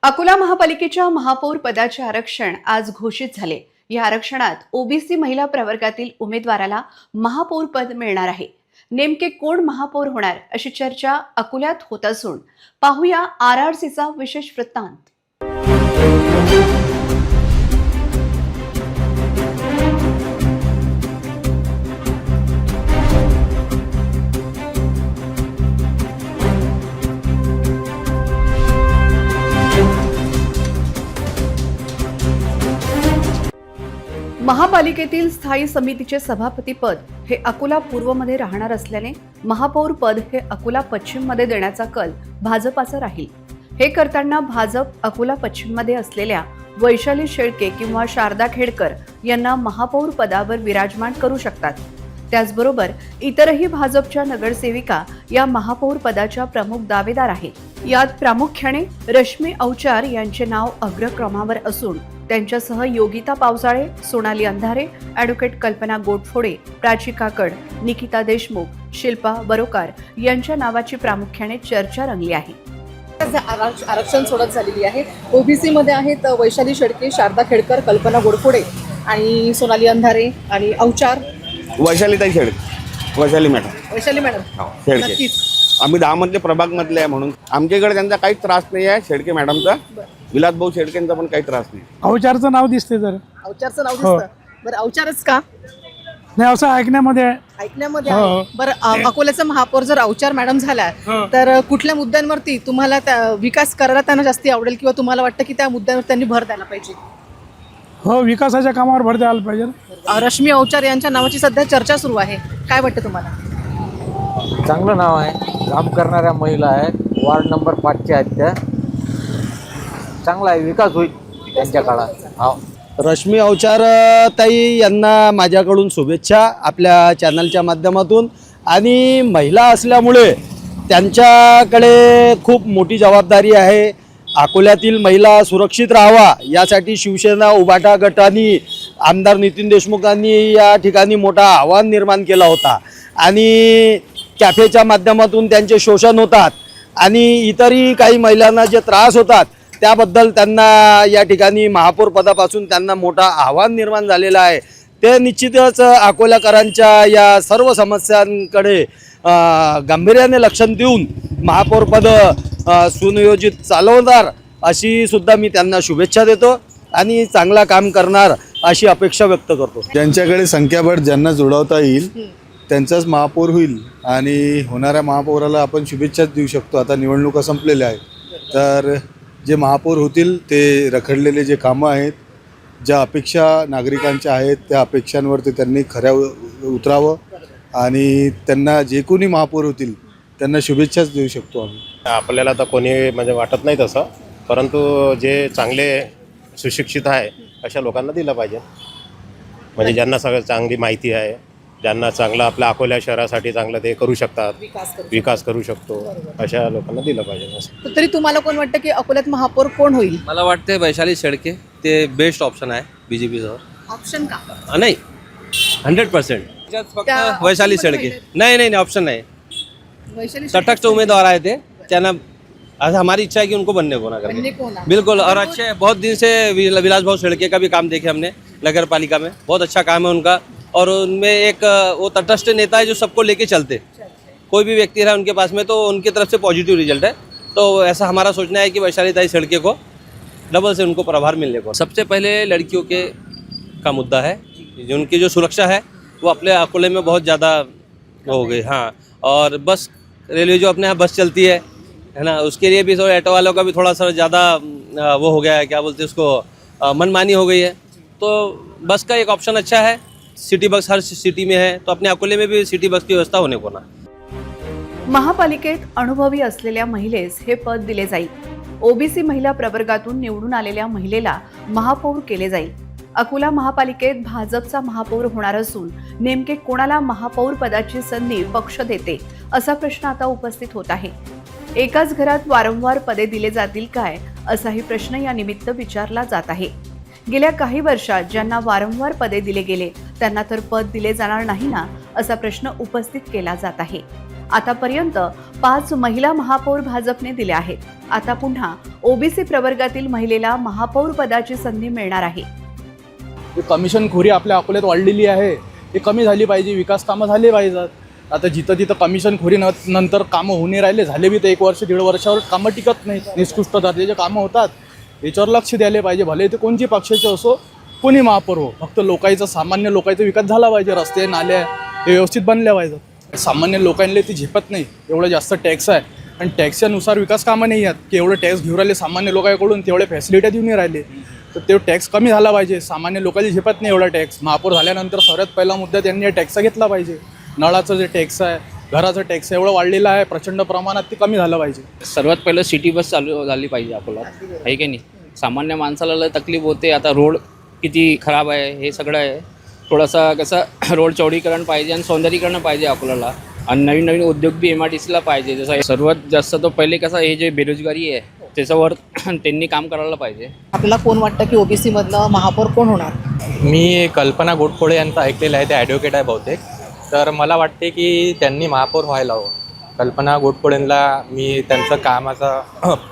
अकोला महापालिकेच्या महापौर पदाचे आरक्षण आज घोषित झाले। या आरक्षणात ओबीसी महिला प्रवर्गातील उमेदवाराला महापौर पद मिळणार आहे। नेमके कोण महापौर होणार अशी चर्चा अकोल्यात होत असून पाहूया आरआरसीचा विशेष वृत्तांत। महापालिकेतील स्थायी समितीचे सभापती पद हे अकोला पूर्वमध्ये राहणार असल्याने महापौर पद हे अकोला पश्चिममध्ये देण्याचा कल भाजपाचा राहील। हे करताना भाजप अकोला पश्चिममध्ये असलेल्या वैशाली शेळके किंवा शारदा खेडकर यांना महापौर पदावर विराजमान करू शकतात। त्याचबरोबर इतरही भाजपच्या नगरसेविका या महापौर पदाच्या प्रमुख दावेदार आहेत। यात प्रामुख्याने रश्मी अवचार यांचे नाव अग्रक्रमावर असून त्यांच्यासह योगिता पावसाळे, सोनाली अंधारे, ॲडव्होकेट कल्पना गोटफोडे, प्राची काकड, निकिता देशमुख, शिल्पा बरोकार यांच्या नावाची प्रामुख्याने चर्चा रंगली आहे। आरक्षण सोडत झालेली आहे। ओबीसी मध्ये आहेत वैशाली शेळके, शारदा खेडकर, कल्पना गोडफोडे आणि सोनाली अंधारे आणि अवचार वैशालीताई शेळके, वैशाली मॅडम शेळके। आम्ही 10 मधले प्रभाग मधले आहे म्हणून आमच्याकडे त्यांचा काही त्रास नाही आहे। शेळके मॅडमचा, विलास भाऊ शेळकेंचा पण काही त्रास नाही। अवचारचं नाव दिसते जर अवचारचं नाव दिसतं। बरं, अवचारच का नाही असं ऐकण्यामध्ये आहे। बरं, अकोल्याचा महापौर जर अवचार मॅडम झाला तर कुठल्या मुद्द्यांवरती तुम्हाला विकास करायला त्यांना जास्ती आवडेल किंवा तुम्हाला वाटतं की त्या मुद्द्यांवर त्यांनी भर द्यायला पाहिजे? हो, विकासाच्या कामावर भर द्यायला पाहिजे। रश्मी अवचार यांच्या नावाची सध्या चर्चा सुरू आहे, काय वाटतं तुम्हाला? चांगलं नाव आहे, काम करणाऱ्या महिला आहेत, वार्ड नंबर 5च्या आहेत त्या। चांगला आहे, विकास होईल त्यांच्या काळात। हो, रश्मी अवचार ताई यांना माझ्याकडून शुभेच्छा आपल्या चॅनलच्या माध्यमातून। आणि महिला असल्यामुळे त्यांच्याकडे खूप मोठी जबाबदारी आहे। अकोल्यातील महिला सुरक्षित राहावा यासाठी शिवसेना उभाटा गटाने आमदार नितीन देशमुखांनी या ठिकाणी मोठा आव्हान निर्माण केला होता आणि कॅफेच्या माध्यमातून त्यांचे शोषण होतात आणि इतरही काही महिलांना जे त्रास होतात त्याबद्दल त्यांना या ठिकाणी महापौर पदापासून त्यांना मोठा आव्हान निर्माण झालेला आहे। ते निश्चितच अकोल्याकरांच्या या सर्व समस्यांकडे गांभीर्याने लक्ष देऊन महापौर पद सुनियोजित चालवणार अशी सुद्धा मी त्यांना शुभेच्छा देतो आणि चांगला काम करणार अशी अपेक्षा व्यक्त करतो। ज्यांच्याकडे संख्याबळ ज्यांना जोडवता येईल त्यांचाच महापौर होईल आणि होणाऱ्या महापौराला आपण शुभेच्छाच देऊ शकतो। आता निवडणुका संपलेल्या आहेत तर जे महापौर होतील ते रखडलेले जे कामं आहेत, ज्या अपेक्षा नागरिकांच्या आहेत त्या अपेक्षांवरती त्यांनी खऱ्या उतरावं आणि त्यांना जे कोणी महापौर होतील त्यांना शुभेच्छाच देऊ शकतो आम्ही। आपल्याला तर कोणी म्हणजे वाटत नाही तसं, परंतु जे चांगले सुशिक्षित आहे अशा लोकांना दिलं पाहिजे, म्हणजे ज्यांना सगळं चांगली माहिती आहे, ज्यांना चांगलं आपल्या अकोला शहरासाठी चांगलं ते करू शकतात, विकास करू शकतो, अशा लोकांना दिलं पाहिजे। तरी तुम्हाला कोण वाटतं की अकोल्यात महापौर कोण होईल? मला वाटते वैशाली शेळके ते बेस्ट ऑप्शन आहे बीजेपी जवळ। ऑप्शन का? नाही, 100% फक्त वैशाली शेळके। नहीं ऑप्शन नहीं, तटस्थ उम्मीदवार आए थे त्यांना। आज हमारी इच्छा है कि उनको बनने को ना करें, बिल्कुल। और अच्छे बहुत दिन से विलास भाऊ शेळके का भी काम देखे हमने नगर पालिका में, बहुत अच्छा काम है उनका। और उनमें एक वो तटस्थ नेता है जो सबको लेके चलते, कोई भी व्यक्ति रहा उनके पास में तो उनकी तरफ से पॉजिटिव रिजल्ट है। तो ऐसा हमारा सोचना है कि वैशाली ताई शेळके को डबल से उनको प्रभार मिलने को। सबसे पहले लड़कियों के का मुद्दा है, जो उनकी जो सुरक्षा है वो अपने अकोले में बहुत ज़्यादा हो गई। हाँ, और बस रेलवे जो अपने यहाँ बस चलती है ना, उसके लिए भी थोड़ा ऑटो वालों का भी थोड़ा सा ज़्यादा वो हो गया है, क्या बोलते हैं उसको, मनमानी हो गई है। तो बस का एक ऑप्शन अच्छा है, सिटी बस हर सिटी में है, तो अपने अकोले में भी सिटी बस की व्यवस्था होने को ना। महापालिकेत अनुभवी असलेल्या महिलेस हे पद दिले जाईल। ओबीसी महिला प्रवर्गातून निवडून आलेल्या महिलेला महापौर केले जाईल। अकोला महापालिकेत भाजपचा महापौर होणार असून नेमके कोणाला महापौर पदाची संधी पक्ष देते असा प्रश्न आता उपस्थित होत आहे। एकाच घरात वारंवार पदे दिले जातील काय असाही प्रश्न या निमित्त विचारला जात आहे। गेल्या काही वर्षात ज्यांना वारंवार पदे दिले गेले त्यांना तर पद दिले जाणार नाही ना असा प्रश्न उपस्थित केला जात आहे। आतापर्यंत 5 महिला महापौर भाजपने दिल्या आहेत. आता पुन्हा ओबीसी प्रवर्गातील महिलेला महापौर पदाची संधी मिळणार आहे. कमिशनखोरी आपल्या अकोल्यात वाढलेली आहे, हे कमी झाली पाहिजे. विकास कामं झाले पाहिजेत. आता जिथं तिथं कमिशनखोरी नंतर कामं होणे राहिले, झाले बी तर 1 वर्ष 1.5 वर्षावर कामं टिकत नाही. निष्कृष्ट दर्जाचे कामं होतात, याच्यावर लक्ष द्यायला पाहिजे. भले ते कोणती पक्षाचे असो, कोणी महापौर हो, फक्त लोकांचा, सामान्य लोकांचा विकास झाला पाहिजे. रस्ते नाल्या हे व्यवस्थित बनल्या पाहिजेत. सामान्य लोकांना ती झेपत नाही, एवढं जास्त टॅक्स आहे आणि टॅक्सच्यानुसार विकास कामं नाही आहेत की एवढं टॅक्स घेऊन राहिले सामान्य लोकांकडून, तेवढे फॅसिलिट्या देऊन नाही राहिले. तर ते टॅक्स कमी झाला पाहिजे. सामान्य लोकांना झेपत नाही एवढा टॅक्स. महापौर झाल्यानंतर सर्वात पहिला मुद्दा त्यांनी या टॅक्सचा घेतला पाहिजे. नळाचं जे टॅक्स आहे, घराचं टॅक्स एवढं वाढलेलं आहे प्रचंड प्रमाणात, ते कमी झालं पाहिजे. सर्वात पहिलं सिटी बस चालू झाली पाहिजे अकोल्यात, आहे की नाही. सामान्य माणसाला लय तकलीफ होते. आता रोड किती खराब आहे हे सगळं आहे. थोडासा कसं रोड चौडीकरण पाहिजे आणि सौंदर्यीकरण पाहिजे अकोल्याला. आणि नवीन नवीन उद्योग बी MIDCला पाहिजे. जसं सर्वात जास्त तो पहिले कसं हे जे बेरोजगारी आहे त्याच्यावर त्यांनी काम करायला पाहिजे. आपल्याला कोण वाटतं की ओबीसी मधलं महापौर कोण होणार? मी कल्पना गोडखोडे यांचं ऐकलेलं आहे, ते ॲडव्होकेट आहे बहुतेक. तर मला वाटते की त्यांनी महापौर व्हायला हवं. कल्पना गोडखोडेंना मी त्यांचं कामाचा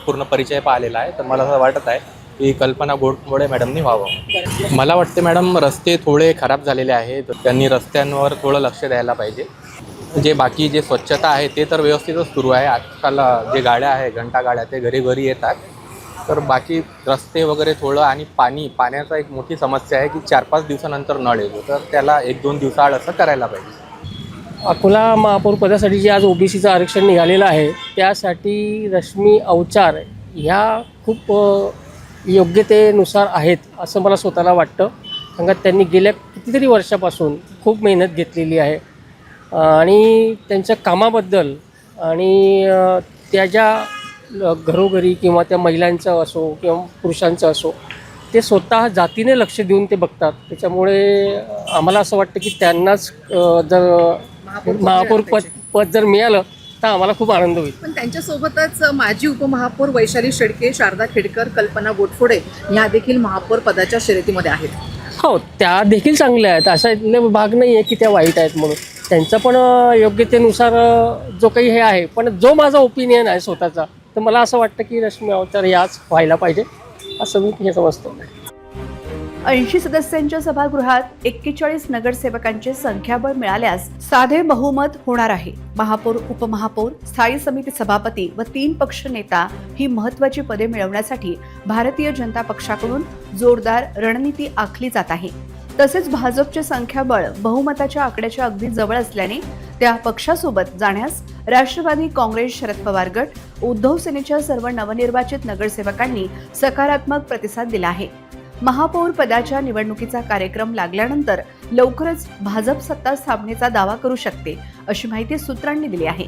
पूर्ण परिचय पाहिलेला आहे, तर मला असं वाटत आहे की कल्पना गोडखोडे मॅडमनी व्हावं. मला वाटते मॅडम रस्ते थोडे खराब झालेले आहेत, त्यांनी रस्त्यांवर थोडं लक्ष द्यायला पाहिजे. जे बाकी जे स्वच्छता आहे ते तर व्यवस्थितच सुरू आहे. आजकाल जे गाड्या आहे, घंटा गाड्या, ते घरी घरी येतात. तर बाकी रस्ते वगैरे थोडं, आणि पाण्याचा एक मोठी समस्या आहे की 4-5 दिवसानंतर नळ येतो, तर त्याला 1-2 दिवसाआड असं करायला पाहिजे. अकोला महापौर पदासाठी जे आज ओबीसीचं आरक्षण निघालेलं आहे त्यासाठी रश्मी अवचार ह्या खूप योग्यतेनुसार आहेत असं मला स्वतःला वाटतं. कारण का त्यांनी गेल्या कितीतरी वर्षापासून खूप मेहनत घेतलेली आहे आणि त्यांच्या कामाबद्दल आणि त्या ज्या घरोघरी किंवा त्या महिलांचं असो किंवा पुरुषांचं असो, ते स्वतः जातीने लक्ष देऊन ते बघतात. त्याच्यामुळे आम्हाला असं वाटतं की त्यांनाच जर महापौर पद जर मिळालं तर आम्हाला खूप आनंद होईल. पण त्यांच्यासोबतच माजी उपमहापौर वैशाली शेळके, शारदा खेडकर, कल्पना गोडखोडे ह्या देखील महापौर पदाच्या शर्यतीमध्ये आहेत. हो, त्या देखील चांगल्या आहेत, असा इथले भाग नाही आहे की त्या वाईट आहेत म्हणून. त्यांचं पण योग्यतेनुसार जो काही हे आहे, पण जो माझा ओपिनियन आहे स्वतःचा, तर मला असं वाटतं की रश्मी अवचार याच व्हायला पाहिजे असं मी हे समजतो. 80 सदस्यांच्या सभागृहात 41 नगरसेवकांचे संख्याबळ मिळाल्यास साधे बहुमत होणार आहे. महापौर, उपमहापौर, स्थायी समिती सभापती व 3 पक्ष नेता ही महत्त्वाची पदे मिळवण्यासाठी भारतीय जनता पक्षाकडून जोरदार रणनीती आखली जात आहे. तसेच भाजपचे संख्याबळ बहुमताच्या आकड्याच्या अगदी जवळ असल्याने त्या पक्षासोबत जाण्यास राष्ट्रवादी काँग्रेस, शरद पवार गट, उद्धव सेनेच्या सर्व नवनिर्वाचित नगरसेवकांनी सकारात्मक प्रतिसाद दिला आहे. महापौर पदाच्या निवडणुकीचा कार्यक्रम लागल्यानंतर लवकरच भाजप सत्ता स्थापनेचा दावा करू शकते, अशी माहिती सूत्रांनी दिली आहे.